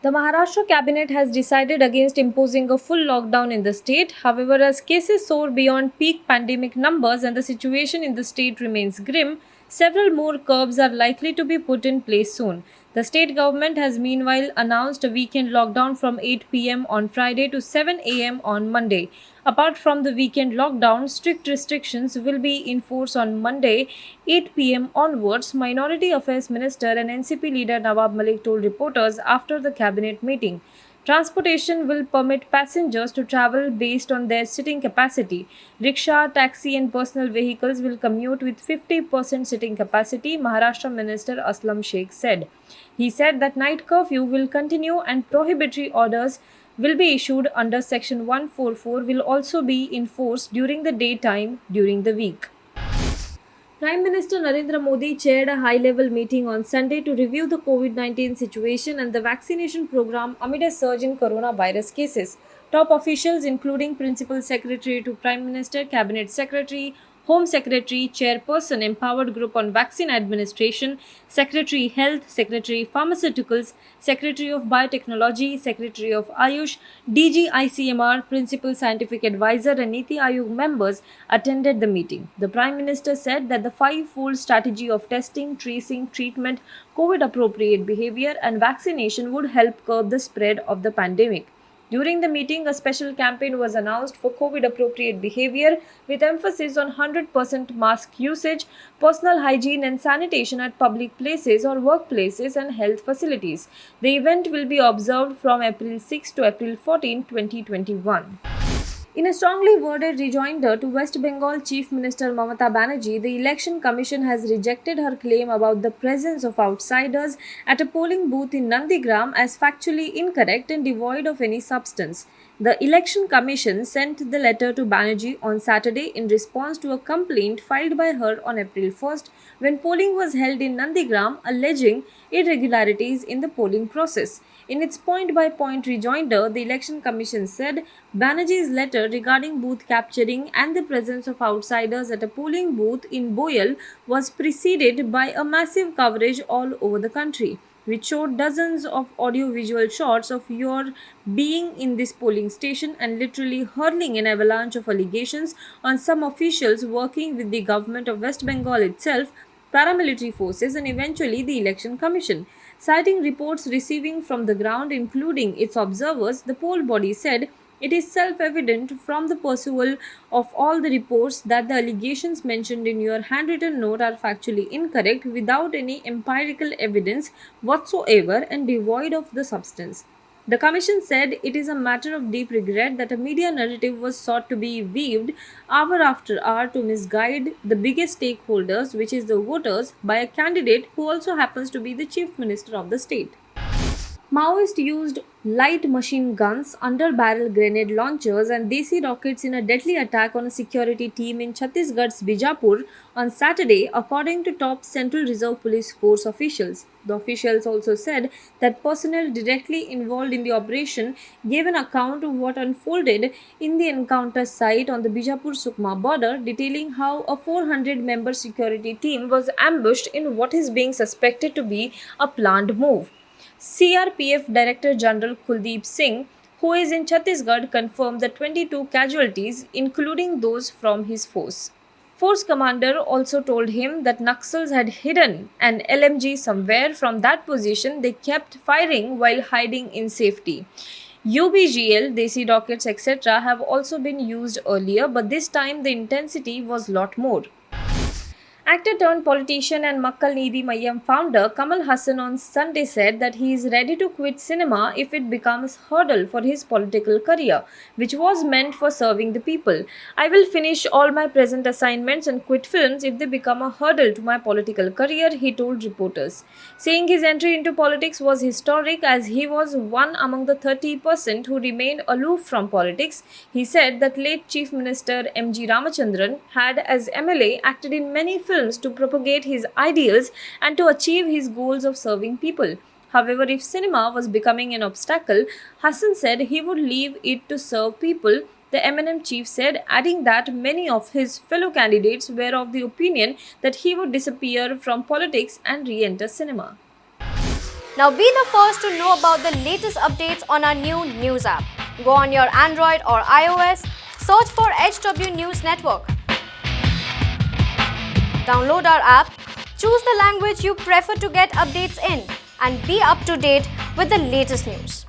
The Maharashtra cabinet has decided against imposing a full lockdown in the state. However, as cases soar beyond peak pandemic numbers and the situation in the state remains grim, several more curbs are likely to be put in place soon. The state government has meanwhile announced a weekend lockdown from 8 p.m. on Friday to 7 a.m. on Monday. Apart from the weekend lockdown, strict restrictions will be in force on Monday, 8 p.m. onwards, Minority Affairs Minister and NCP leader Nawab Malik told reporters after the cabinet meeting. Transportation will permit passengers to travel based on their sitting capacity. Rickshaw, taxi, and personal vehicles will commute with 50% sitting capacity, Maharashtra Minister Aslam Sheikh said. He said that night curfew will continue and prohibitory orders will be issued under Section 144 will also be enforced during the daytime during the week. Prime Minister Narendra Modi chaired a high level meeting on Sunday to review the COVID 19 situation and the vaccination program amid a surge in coronavirus cases. Top officials, including Principal Secretary to Prime Minister, Cabinet Secretary, Home Secretary, Chairperson, Empowered Group on Vaccine Administration, Secretary Health, Secretary Pharmaceuticals, Secretary of Biotechnology, Secretary of Ayush, DG ICMR, Principal Scientific Advisor, and Niti Aayog members attended the meeting. The Prime Minister said that the five-fold strategy of testing, tracing, treatment, COVID appropriate behavior, and vaccination would help curb the spread of the pandemic. During the meeting, a special campaign was announced for COVID appropriate behavior with emphasis on 100% mask usage, personal hygiene, and sanitation at public places or workplaces and health facilities. The event will be observed from April 6 to April 14, 2021. In a strongly worded rejoinder to West Bengal Chief Minister Mamata Banerjee, the Election Commission has rejected her claim about the presence of outsiders at a polling booth in Nandigram as factually incorrect and devoid of any substance. The Election Commission sent the letter to Banerjee on Saturday in response to a complaint filed by her on April 1st when polling was held in Nandigram alleging irregularities in the polling process. In its point by point rejoinder, the Election Commission said Banerjee's letter regarding booth capturing and the presence of outsiders at a polling booth in Boyal was preceded by a massive coverage all over the country, which showed dozens of audio-visual shots of your being in this polling station and literally hurling an avalanche of allegations on some officials working with the government of West Bengal itself, paramilitary forces, and eventually the Election Commission. Citing reports receiving from the ground, including its observers, the poll body said it is self-evident from the perusal of all the reports that the allegations mentioned in your handwritten note are factually incorrect without any empirical evidence whatsoever and devoid of the substance. The Commission said it is a matter of deep regret that a media narrative was sought to be weaved hour after hour to misguide the biggest stakeholders, which is the voters, by a candidate who also happens to be the Chief Minister of the state. Maoists used light machine guns, under-barrel grenade launchers, and desi rockets in a deadly attack on a security team in Chhattisgarh's Bijapur on Saturday, according to top Central Reserve Police Force officials. The officials also said that personnel directly involved in the operation gave an account of what unfolded in the encounter site on the Bijapur-Sukma border, detailing how a 400-member security team was ambushed in what is being suspected to be a planned move. CRPF Director General Kuldeep Singh, who is in Chhattisgarh, confirmed the 22 casualties, including those from his force. Force commander also told him that Naxals had hidden an LMG somewhere. From that position, they kept firing while hiding in safety. UBGL, Desi rockets, etc. have also been used earlier, but this time the intensity was lot more. Actor turned politician and Makkal Needi Mayyam founder Kamal Hassan on Sunday said that he is ready to quit cinema if it becomes hurdle for his political career, which was meant for serving the people. I will finish all my present assignments and quit films if they become a hurdle to my political career, he told reporters. Saying his entry into politics was historic as he was one among the 30% who remained aloof from politics, he said that late Chief Minister M.G. Ramachandran had as MLA acted in many films to propagate his ideals and to achieve his goals of serving people. However, if cinema was becoming an obstacle, Hassan said he would leave it to serve people, the MNM chief said, adding that many of his fellow candidates were of the opinion that he would disappear from politics and re-enter cinema. Now be the first to know about the latest updates on our new news app. Go on your Android or iOS, search for HW News Network. Download our app, choose the language you prefer to get updates in, and be up to date with the latest news.